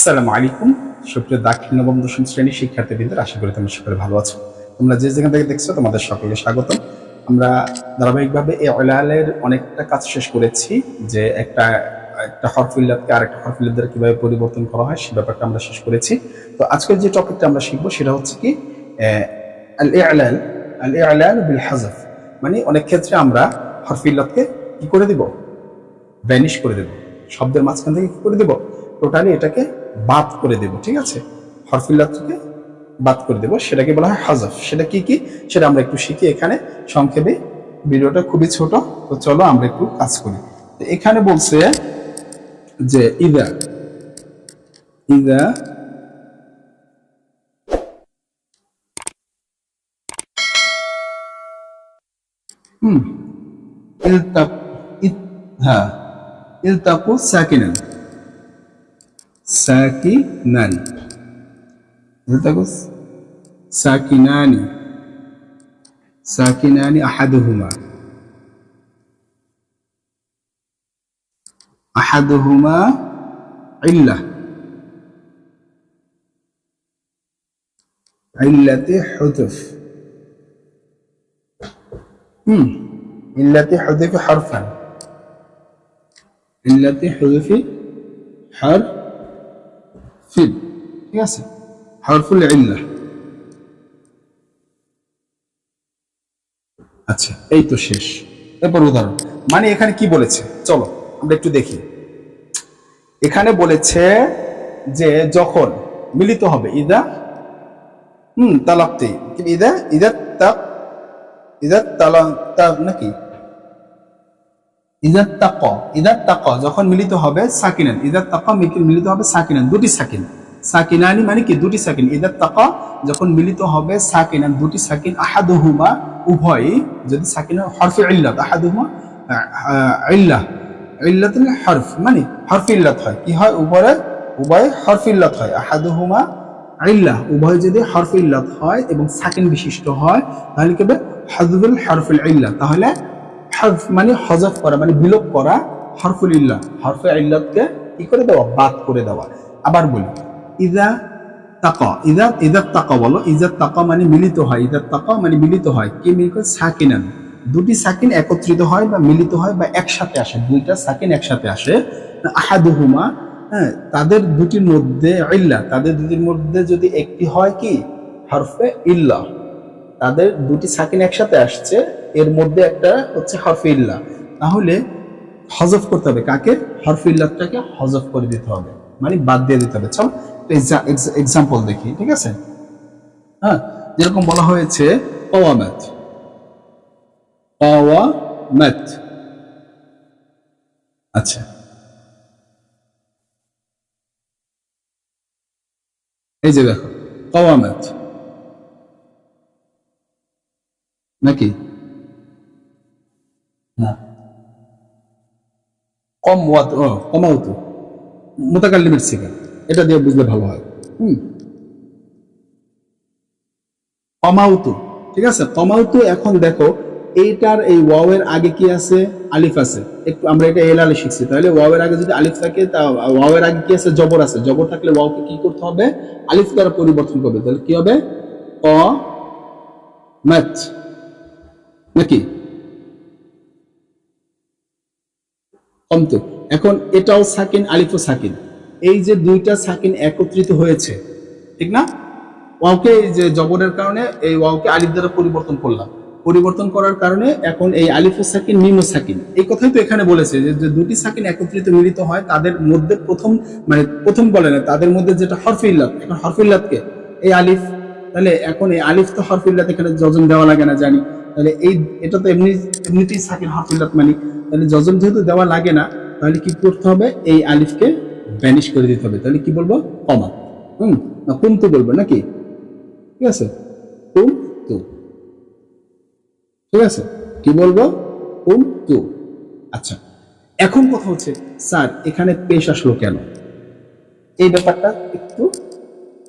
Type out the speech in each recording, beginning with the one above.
আসসালামু আলাইকুম সুপ্রিয় দাখিল নবম দশম শ্রেণীর শিক্ষার্থীবৃন্দ, আশা করি তোমরা সকলে ভালো আছো। তোমরা যে যেখান থেকে দেখছো তোমাদের সকলকে স্বাগতম। আমরা ধারাবাহিকভাবে এই ইলালের অনেকটা কাজ শেষ করেছি, যে একটা একটা হরফিল্লাতকে আরেকটা হরফিল্লাত দ্বারা কিভাবে পরিবর্তন করা হয় সে ব্যাপারটা আমরা শেষ করেছি। তো আজকের যে টপিকটা আমরা শিখবো সেটা হচ্ছে কি আল ইলাল আল ইলাল বিল হাযফ, মানে অনেক ক্ষেত্রে আমরা হরফিল্লাতকে কি করে দেব, ভ্যানিশ করে দেব, শব্দের মাঝখান থেকে কি করে দেব, টোটালি এটাকে বাদ করে দেব। ঠিক আছে, হরফিল্লাতকে বাদ করে দেব, সেটাকে বলা হয় হাযফ। সেটা কি কি সেটা আমরা একটু শিখি এখানে সংক্ষেপে। ভিডিওটা খুবই ছোট, তো চলো আমরা একটু কাজ করি। তো এখানে বলছে যে ইদা ইদা ইলতাক হ্যাঁ ইলতাকু সাকিনান সাকিনান ইলতাকু সাকিনানি সাকিনানি আহাদুহুমা ইল্লাহ ইল্লাতি হুযুফ ইল্লাতি হুযুফি হারফান ইল্লাতি হুযুফি হারফিন। ঠিক আছে, হারফুল ইল্লাহ। আচ্ছা, এই তো শেষ। এরপর উদাহরণ, মানে এখানে কি বলেছে চলো আমরা একটু দেখি। এখানে বলেছে যে যখন মিলিত হবে ইদা তালাক্তি, ইদা ইদা তাক ইদা তালাক নাকি ইদা তাক যখন মিলিত হবে সাকিনান, ইদা তাক মিলিত হবে সাকিনান, দুটি সাকিন, সাকিনানি মানে কি দুটি সাকিন, ইদা তাক যখন মিলিত হবে সাকিনান দুটি সাকিন, আহাদুহুমা উভয়, যদি সাকিন হরফে ইল্লাত, আহাদুহুমা ইল্লাহ ইল্লাতুল হরফ মানে হরফে ইল্লাত হয়, কি হয় উপরে উভয় হরফে ইল্লাত হয়, আহাদুহুমা ইল্লাহ উভয় যদি হরফে ইল্লাত হয় এবং সাকিন বিশিষ্ট হয় তাহলে কি হবে হাযফুল হরফুল ইল্লাহ, তাহলে হযফ মানে হযফ করা মানে বিলোপ করা হরফুল ইল্লাহ, হরফে ইল্লাতকে কি করে দেওয়া, বাদ করে দেওয়া। আবার বলি ইদা তাকা ইদা তাকা বলো, ইদা তাকা মানে মিলিত হয়, ইদা তাকা মানে মিলিত হয়, কি মিলিত সাকিনান দুটি সাকিন একত্রিত হয় বা মিলিত হয় বা একসাথে আসে, দুইটা সাকিন একসাথে আসে, আহাদুহুমা হ্যাঁ তাদের দুটির মধ্যে ইল্লাহ, তাদের দুটির মধ্যে যদি একটি হয় কি হরফে ইল্লাহ, তাদের দুটি সাকিন একসাথে আসছে, এর মধ্যে একটা হচ্ছে হরফে ইল্লাহ, তাহলে হযফ করতে হবে কাকে, হরফে ইল্লাহটাকে হযফ করে দিতে হবে, মানে বাদ দিয়ে দিতে হবে। চল এক্সাম্পল দেখি। ঠিক আছে, হ্যাঁ যেরকম বলা হয়েছে কাওয়ামাত, কাওয়ামাত। আচ্ছা, এই যে দেখো কাওয়ামাত নাকি না কমাউতু মুতাকাল্লিমের সিগা, এটা দিয়ে বুঝলে ভালো হয়। কমাউতু, ঠিক আছে কমাউতু। এখন দেখো এইটার এই ওয়াওয়ের আগে কি আছে, আলিফ আছে, একটু আমরা এটা এল আলি শিখছি, তাহলে ওয়াওয়ের আগে যদি আলিফ থাকে তা ওয়াওয়ের আগে কি আছে, জবর আছে, জবর থাকলে ওয়াওকে কি করতে হবে, আলিফ দ্বারা পরিবর্তন করবে, তাহলে কি হবে ক মাত নাকি কমতো। এখন এটাও সাকিন আলিফও সাকিন, এই যে দুইটা সাকিন একত্রিত হয়েছে, ঠিক না, ওয়াওকে যে জবরের কারণে এই ওয়াওকে আলিফ দ্বারা পরিবর্তন করলাম, পরিবর্তন করার কারণে এখন এই আলিফ সাকিন মিম সাকিন, এই কথাই তো এখানে বলেছে যে দুটি সাকিন একত্রিত মিলিত হয়, তাদের মধ্যে প্রথম বলে না, তাদের মধ্যে যেটা হরফে ইল্লাত, এখন হরফে ইল্লাতকে এই আলিফ, তাহলে এখন এই আলিফ তো হরফে ইল্লাত, এখানে যজম দেওয়া লাগে না জানি, তাহলে এটা তো এমনিতেই সাকিন হরফে ইল্লাত মানে, তাহলে যজম যেহেতু দেওয়া লাগে না, তাহলে কি করতে হবে, এই আলিফকে ভ্যানিশ করে দিতে হবে, তাহলে কি বলবো কমা, না কুমতু বলবো নাকি, ঠিক আছে কুমতু, ঠিক আছে কি বলবো কুমতু। আচ্ছা, এখন কথা হচ্ছে স্যার এখানে পেশ আসলো কেন, এই ব্যাপারটা একটু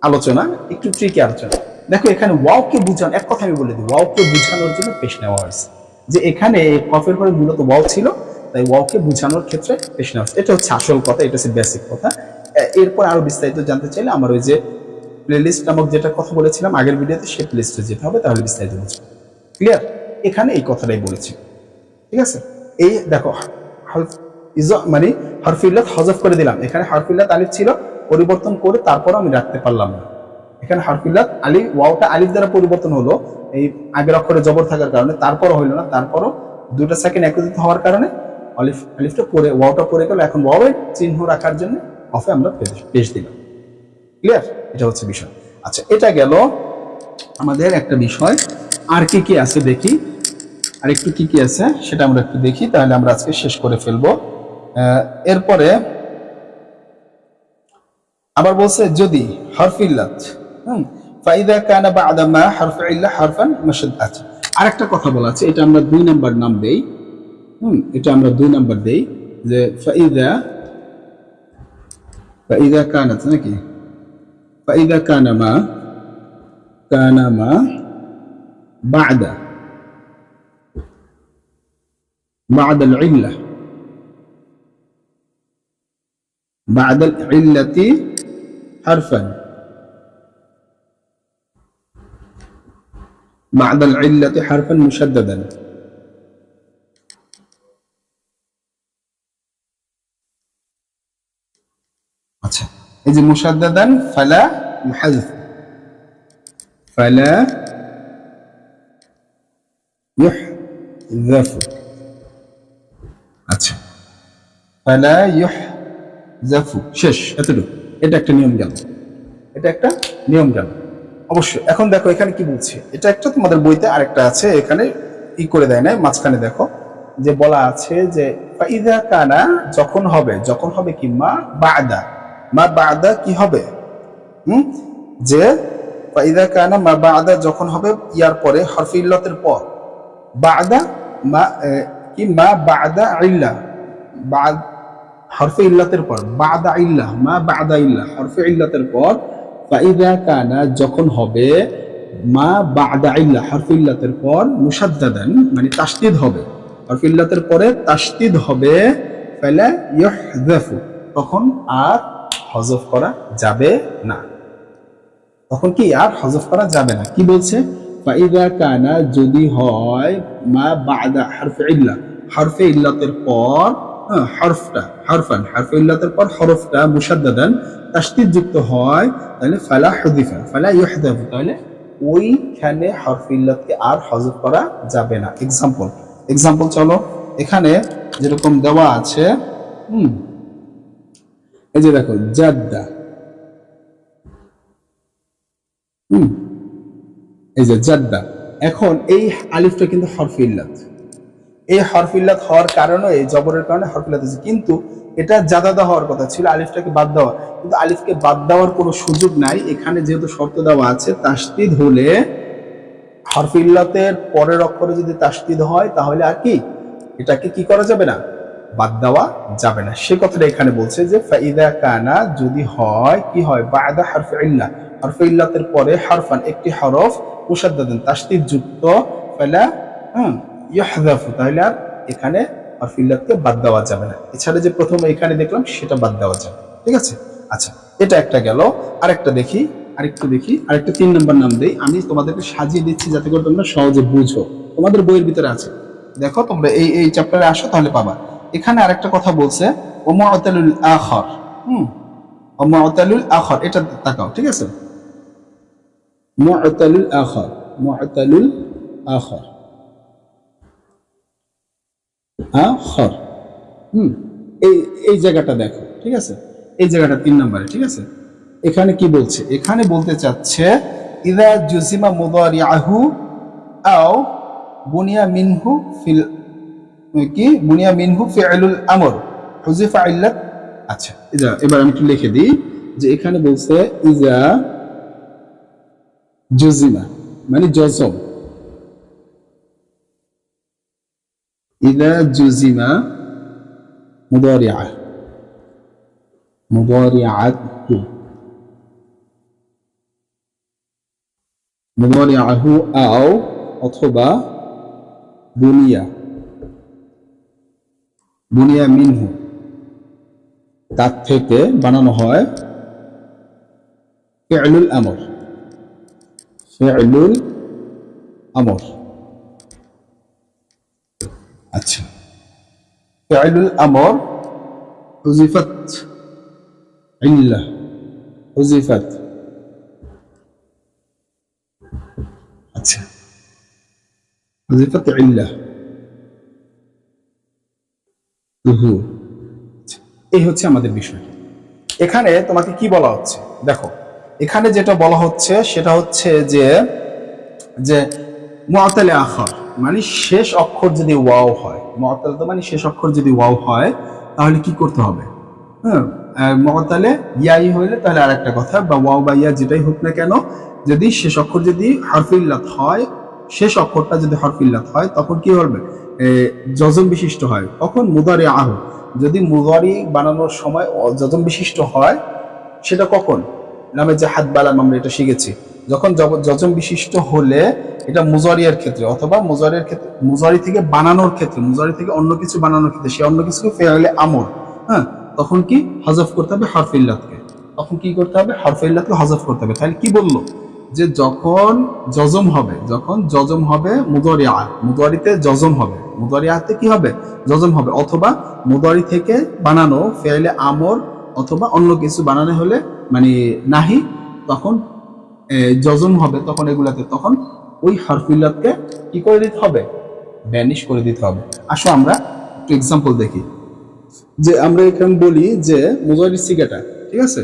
আলোচনা, একটু ট্রিকি আলোচনা। দেখো এখানে ওয়াওকে বুঝানো, এক কথা আমি বলে দিই, ওয়াওকে বুঝানোর জন্য পেশ নেওয়া হয়েছে, যে এখানে কফের পরে মূলত ওয়াও ছিল, তাই ওয়াওকে বুঝানোর ক্ষেত্রে পেশ নেওয়া হয়েছে, এটা হচ্ছে আসল কথা, এটা হচ্ছে বেসিক কথা। এরপর আরো বিস্তারিত জানতে চাইলে আমার ওই যে প্লেলিস্ট নামক যেটা কথা বলেছিলাম আগের ভিডিওতে, সেই প্লেলিস্টে যেতে হবে, তাহলে বিস্তারিত বুঝবে। ক্লিয়ার? এখানে এই কথাটাই বলেছি, ঠিক আছে? এই দেখো মানে হরফিল্লাত হযফ করে দিলাম, এখানে হরফিল্লাত আলিফ ছিল, পরিবর্তন করে তারপর আমি রাখতে পারলাম না। এখানে হরফিল্লাত আলিফ, ওয়াওটা আলিফ দ্বারা পরিবর্তন হলো এই আগের অক্ষরে জবর থাকার কারণে, তারপরও হইল না, তারপরও দুটো সেকেন্ড একত্রিত হওয়ার কারণে আলিফটা পরে ওয়াওটা পরে গেল। এখন ওয়াওয়ের চিহ্ন রাখার জন্য অফে আমরা পেশ দিলাম। ক্লিয়ার? এটা হচ্ছে বিষয়। আচ্ছা, এটা গেল আমাদের একটা বিষয়। আর কি কি আছে দেখি, আর একটু কি কি আছে সেটা আমরা একটু দেখি, তাহলে আমরা আজকে শেষ করে ফেলবো। এরপরে আবার বলছে যদি হরফিল্লাত ফাইদা কানা বা'দা মা হারফু ইল্লা হারফান মুশাদ্দাদ। আরেকটা কথা বলা আছে, এটা আমরা 2 নাম্বার নাম দেই। এটা আমরা 2 নাম্বার দেই যে ফাইদা কানাত, নাকি ফাইদা কানা মা বা'দা العلة بعد العلة حرفا بعد العلة حرفا مشددا। আচ্ছা, এই যে মুশাদ্দাদান ফালা ইউহাযফ, ফালা ইউহযফ। আচ্ছা, ফালা ইউহযফু, শেষ, এতটুকু। এটা একটা নিয়ম গেল, এটা একটা নিয়ম গেল অবশ্যই। এখন দেখো এখানে কি বলছে, এটা একটা তোমাদের বইতে আরেকটা আছে, এখানে ই করে দেয় না, মাঝখানে দেখো যে বলা আছে যে ফাইদা কানা যখন হবে কি মা বা'দা কি হবে, যে ফাইদা কানা মা বা'দা যখন হবে ইয়ার পরে হরফে ইল্লাতের পর, বা'দা মা কি মা বা'দা ইল্লা, বা'দ হরফে ইল্লাতের পর, বা'দা ইল্লা, মা বা'দা ইল্লা হরফে ইল্লাতের পর, ফাইদা কানা যখন হবে মা বা'দা ইল্লা হরফে ইল্লাতের পর মুশাদ্দাদান মানে তাসদীদ হবে, হরফে ইল্লাতের পরে তাসদীদ হবে, ফালা ইউহযফু তখন আর হযফ করা যাবে না, তখন কি আর হযফ করা যাবে না। কি বলছে, ফাইদা কানা যদি হয় মা বা'দা হরফে ইল্লাতের পর হরফে ইল্লাতের পর হরফটা মুশাদ্দাদান তাসদীদ যুক্ত হয়, তাহলে ফালা ইউহযফু তাহলে ওইখানে হরফে ইল্লাতকে আর হযফ করা যাবে না। এক্সাম্পল চলো, এখানে যেরকম দেওয়া আছে, এই যে দেখো জাদ্দা, এই যে জাদ্দা, এখন এই আলিফটা কিন্তু হরফে ইল্লাত, এই হরফে ইল্লাত হওয়ার কারণে এই জবরের কারণে হরফে ইল্লাত হয়েছে, কিন্তু এটা জাদাদা হওয়ার কথা ছিল, আলিফটাকে বাদ দেওয়া, কিন্তু আলিফকে বাদ দেওয়ার কোনো সুযোগ নাই। এখানে যেহেতু শর্ত দেওয়া আছে তাসদীদ হলে, হরফে ইল্লাতের পরের অক্ষরে যদি তাসদীদ হয় তাহলে আর কি এটাকে কি করা যাবে না, বাদ দেওয়া যাবে না। সে কথাটা এখানে বলছে যে ফাইদা কানা যদি হয় কি হয়, বা'দা হরফে ইল্লাতের পরে হারফান একটি হরফ মুশাদ্দাদান তাসদীদ যুক্ত, ফালা ইউহযফু তাহলে আর এখানে হরফে ইল্লাতকে বাদ দেওয়া যাবে না। এছাড়া যে প্রথমে এখানে দেখলাম সেটা বাদ দেওয়া যাবে, ঠিক আছে? আচ্ছা, এটা একটা গেল। আরেকটা দেখি, আরেকটু দেখি, আরেকটা 3 নম্বর নাম দেই। আমি তোমাদেরকে সাজিয়ে দিচ্ছি যাতে করে তোমরা সহজে বুঝো, তোমাদের বইয়ের ভিতরে আছে, দেখো তোমরা এই চ্যাপ্টারে আসো তাহলে পাবা। এখানে আরেকটা কথা বলছে ওয়ামাতালুল আখর, ওয়ামাতালুল আখর, এটা তাকাও, ঠিক আছে? মুআতালুল আখর, এই জায়গাটা দেখো, ঠিক আছে? এই জায়গাটা 3 নম্বরে, ঠিক আছে? এখানে কি বলছে, এখানে বলতে চাচ্ছে ইযা জুজিমা মুদারিআহু আও বুনিয়া মিনহু ফি'লুল আমর হুযিফা ইল্লাত। আচ্ছা, এবার আমি একটু লিখে দিই যে এখানে বলছে ইযা জুজিমা মানে জজম, ইযা জুজিমা মুদারিআহু আও অথবা বুনিয়া মিনহু তার থেকে বানানো হয় ফি'লুল আমর। ফি'লুল আমর। আচ্ছা, ফি'লুল আমর হুযিফাত ইল্লা, হুযিফাত। আচ্ছা, হুযিফাত ইল্লা হুহু। এই হচ্ছে আমাদের বিষয়। এখানে তোমাকে কি বলা হচ্ছে দেখো, এখানে যেটা বলা হচ্ছে সেটা হচ্ছে যে যে মুআতালে আখর মানে শেষ অক্ষর যদি ওয়াও হয়, মুআতালে তো মানে শেষ অক্ষর যদি ওয়াও হয় তাহলে কি করতে হবে? হ্যাঁ, মুআতালে ইয়াই হইলে তাহলে আরেকটা কথা, বা ওয়াও বা ইয়া যেটাই হোক না কেন, যদি শেষ অক্ষর যদি হরফে ইল্লাত হয়, শেষ অক্ষরটা যদি হরফে ইল্লাত হয় তখন কি হবে? যজম বিশিষ্ট হয়। কখন? মুদারি আহ, যদি মুদারি বানানোর সময় যজম বিশিষ্ট হয় সেটা কখন? নামে যে হাত বালাম আমরা এটা শিখেছি, যখন যজম বিশিষ্ট হলে এটা মুজারিয়ার ক্ষেত্রে অথবা মুজারিয়ার ক্ষেত্রে, মুজারি থেকে বানানোর ক্ষেত্রে, মুজারি থেকে অন্য কিছু বানানোর ক্ষেত্রে, সে অন্য কিছুকে ফেলে আমর, হ্যাঁ, তখন কি হযফ করতে হবে হরফে ইল্লাতকে। তখন কি করতে হবে? হরফে ইল্লাতকে হযফ করতে হবে। তাহলে কি বললো? যে যখন যজম হবে, যখন যজম হবে মুদারিআ, মুদারিতে যজম হবে, মুদারিআতে কি হবে? যজম হবে, অথবা মুদারি থেকে বানানো ফেলে আমর অথবা অন্য কিছু বানানো হলে মানে নাহি, তখন যজম হবে, তখন এগুলাতে তখন ওই হরফিল্লাতকে কি করে দিতে হবে? ব্যানিশ করে দিতে হবে। আসো আমরা একটু এক্সাম্পল দেখি। যে আমরা এখানে বলি যে মুজারি সিগাটা, ঠিক আছে,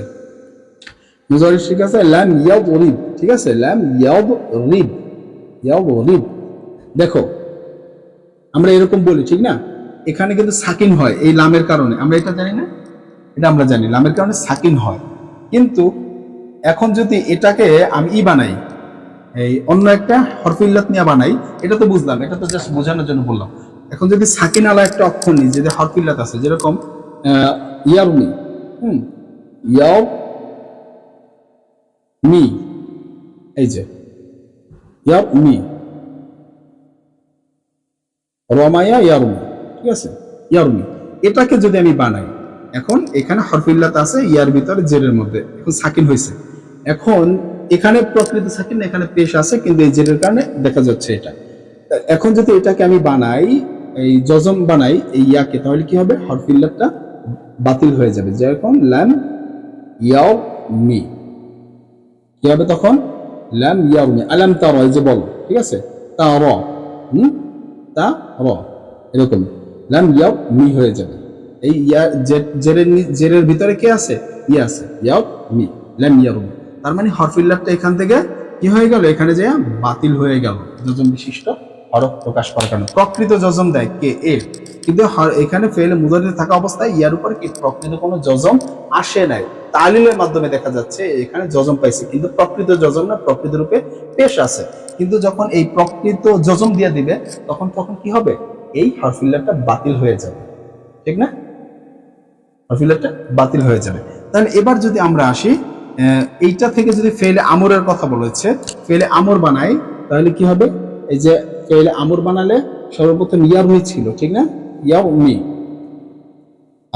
মুজারি সিগা আছে লাম ইয়াদরিব, ঠিক আছে, লাম ইয়াদরিব, ইয়াদরিব। দেখো আমরা এরকম বলি, ঠিক না? এখানে কিন্তু সাকিন হয় এই লামের কারণে, আমরা এটা জানি না? এটা আমরা জানি লামের কারণে সাকিন হয়। কিন্তু এখন যদি এটাকে আমি বানাই, এই অন্য একটা হরফে ইল্লাত নিয়ে বানাই, এটা তো বুঝলাম, এটা তো জাস্ট বোঝানোর জন্য বললাম। এখন যদি সাকিন আলা একটা অক্ষর নিই, যদি হরফে ইল্লাত আছে, যেরকম ইয়ারমি, ইয়াও মি, এই যে ইয়ার মি, রমায়া ইয়ারমি, ঠিক আছে, ইয়ারমি, এটাকে যদি আমি বানাই, এখন এখানে হরফে ইল্লাত আছে ইয়ার ভিতরে জেরের মধ্যে, এখন সাকিন হয়েছে। এখন এখানে প্রকৃত সাকিন, এখানে পেশ আছে, কিন্তু এই জেরের কারণে দেখা যাচ্ছে এটা। এখন যদি এটাকে আমি বানাই, এই যজম বানাই এই ইয়াকে, তাহলে কি হবে? হরফে ইল্লাতটা বাতিল হয়ে যাবে। যেরকম লাম ইয়াও মি, কি হবে তখন? লাম ইয়াও মি, আলাম তারা, এই যে বল, ঠিক আছে, তা র, তা র, এরকম লাম ইয়াও মি হয়ে যাবে। এই ইয়া জেরের ভিতরে কে আছে? ইয়া আছে, ইয়াও মি, লাম ইয়াও মি। তার মানে হরফে ইল্লাতটা এখান থেকে কি হয়ে গেল? এখানে যে বাতিল হয়ে গেল, যজম বিশিষ্ট হরফ প্রকাশ করার কারণে। প্রকৃত যজম দেয় কে? এর। কিন্তু এখানে ফেলে মুদারিতে থাকা অবস্থায় ইয়ার উপর কি প্রকৃত কোনো যজম আসে নাই, তালিলের মাধ্যমে দেখা যাচ্ছে এখানে যজম পাইছে, কিন্তু প্রকৃত যজম না, প্রকৃত রূপে পেশ আছে। কিন্তু যখন এই প্রকৃত যজম দিয়ে দিবে তখন কি হবে? এই হরফে ইল্লাতটা বাতিল হয়ে যাবে, ঠিক না? হরফে ইল্লাতটা বাতিল হয়ে যাবে। তাহলে এবার যদি আমরা আসি, এইটা থেকে যদি ফেলে আমরের কথা বলেছে, ফেলে আমর বানাই, তাহলে কি হবে? এই যে ফেলে আমর বানালে সর্বপ্রথম ইয়ার মি ছিল, ঠিক না? ইয়াও মি,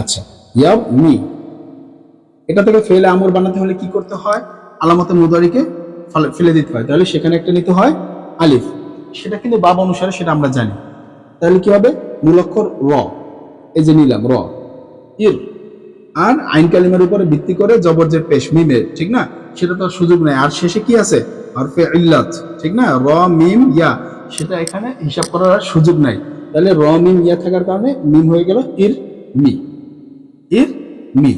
আচ্ছা, ইয়াও মি, এটা থেকে ফেলে আমর বানাতে হলে কি করতে হয়? আলামতে মুদারিকে ফেলে দিতে হয়, তাহলে সেখানে একটা নিতে হয় আলিফ, সেটা কিন্তু বাব অনুসারে, সেটা আমরা জানি। তাহলে কি হবে? মূল অক্ষর র, এই যে নিলাম র, ইর, আর আইন কালিমার উপরে ভিত্তি করে জবরজের পেশ মিমে, ঠিক না? সেটা তো সুযোগ নেই। আর শেষে কি আছে? হরফে ইল্লাত, ঠিক না? র মিম ইয়া, সেটা এখানে হিসাব করার সুযোগ নাই। তাহলে র মিম ইয়া থাকার কারণে মিম হয়ে গেল ইর মি, ইর মি।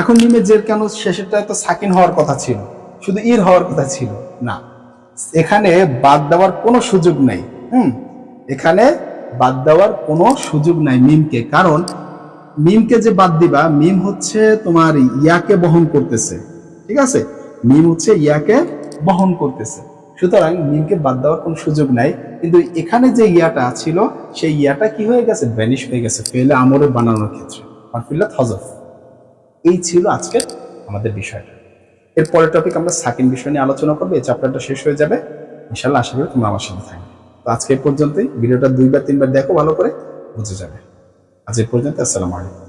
এখন মিমের জের কেন? শেষেরটা তো সাকিন হওয়ার কথা ছিল, শুধু ইর হওয়ার কথা ছিল না, এখানে বাদ দেওয়ার কোনো সুযোগ নাই। এখানে বাদ দেওয়ার কোনো সুযোগ নাই মিমকে, কারণ মিমকে যে বাদ দিবা, মিম হচ্ছে তোমার ইয়াকে বহন করতেছে, ঠিক আছে? মিম হচ্ছে ইয়াকে বহন করতেছে, সুতরাং মিমকে বাদ দেওয়ার কোনো সুযোগ নাই। কিন্তু এখানে যে ইয়াটা ছিল, সেই ইয়াটা কি হয়ে গেছে? ভ্যানিশ হয়ে গেছে ফেলে আমরে বানানোর ক্ষেত্রে, হরফে ইল্লাত হযফ। এই ছিল আজকের আমাদের বিষয়টা। এর পরের টপিক আমরা সাকিন বিষয় নিয়ে আলোচনা করবো। এই চ্যাপ্টারটা শেষ হয়ে যাবে ইনশাআল্লাহ। আশা করি তোমরা আমার সাথে থাকবে। তো আজকে এই পর্যন্তই। ভিডিওটা 2 বার 3 বার দেখো, ভালো করে বুঝে যাবে। আজ এই পর্যন্ত। আসসালামু আলাইকুম।